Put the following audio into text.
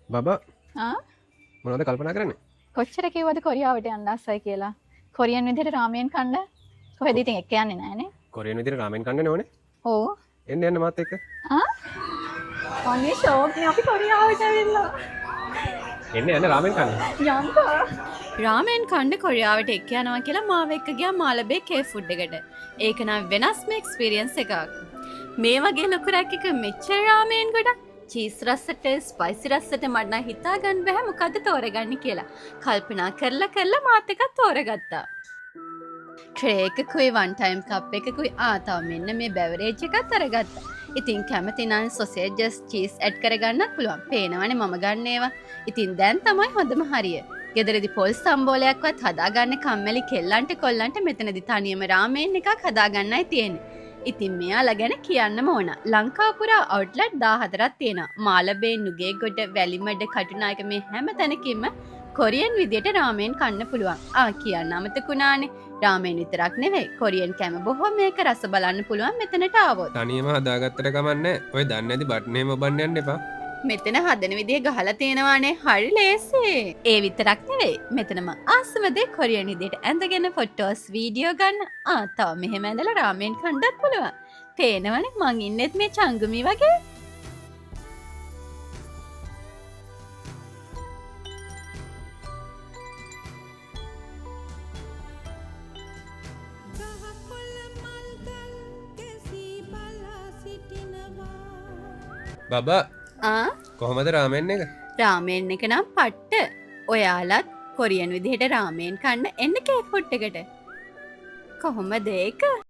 බබා ආ මොනවද කල්පනා කරන්නේ? කොච්චර කිව්වද කොරියාවට යන්න ආසයි කියලා. කොරියන් විදිහට රාමයන් කන්න කොහෙද ඉතින් එක්ක යන්නේ නැහනේ. කොරියන් විදිහට රාමෙන් කන්න ඕනේ. ඕ එන්න මාත් එක්ක. ආ අනේ ෂෝක් නේ අපි කොරියාවට ඇවිල්ලා. එන්න රාමෙන් කන්න. යන්කෝ. රාමෙන් කණ්ඩ කොරියාවට එක් යනවා කියලා මාව එක්ක ගියා මාලබේ කේ ෆුඩ් එකට. ඒක නම් වෙනස්ම එක්ස්පීරියන්ස් එකක්. මේ වගේ ලොකු රැකක මෙච්චර රාමෙන් ගොඩක් චීස් රස්සට ස්පයිසි රස්සට මට නම් හිතා ගන්න බෑ මොකද්ද තෝරගන්නේ කියලා. කල්පනා කරලා මාත් එකක් තෝරගත්තා. ට්‍රේ එකකුයි වන් ටයිම් කප් එකකුයි ආතාව මෙන්න මේ බෙවරේජ් එකත් අරගත්තා. ඉතින් කැමති නම් සොසේජස් චීස් ඇඩ් කරගන්නත් පුළුවන්. පේනවනේ මම ගන්න ඒවා. ඉතින් දැන් තමයි හොඳම හරිය. ගෙදරදි පොල් සම්බෝලයක්වත් හදාගන්න කම්මැලි කෙල්ලන්ට කොල්ලන්ට මෙතනදි තනියම රාමෙන් එකක් හදාගන්නයි තියෙන්නේ. ඉතින් මෙයාලා ගැන කියන්නම ඕන. ලංකාව පුරා අවුට්ලට් 14ක් තියෙනවා. මාලබේ නුගේගොඩ වැලිමඩ කටුනායක මේ හැම තැනකින්ම කොරියන් විදියට රාමෙන් කන්න පුළුවන්. කියන්න අමතකුණානේ. රාමෙන් විතරක් නෙවෙයි කොරියන් කෑම බොහොමයක රස බලන්න පුළුවන් මෙතනට ආවොත්. තනියම හදාගත්තට කමන්නේ. ඔය දන්නේ නැති බට්නේ මොබන්න යන්න එපා. මෙතන හදන විදිය ගහලා තියෙනවානේ හරි ලේසි. ඒ විතරක් නෙවෙයි මෙතනම ආසම දේ කොරියන් විදියට ඇඳගෙන ෆොටෝස් වීඩියෝ ගන්න. තව මෙහෙම ඇඳලා රාමෙන් කන්නත් පුළුවන්. පේනවනේ මං ඉන්නෙත් මේ චංගුමි වගේ. බබා ආ කොහොමද රාමෙන් එක? රාමෙන් එක නම් පට්ට. ඔයාලත් කොරියන් විදිහට රාමෙන් කන්න එන්න කේ ෆුඩ් එකට. කොහොමද ඒක?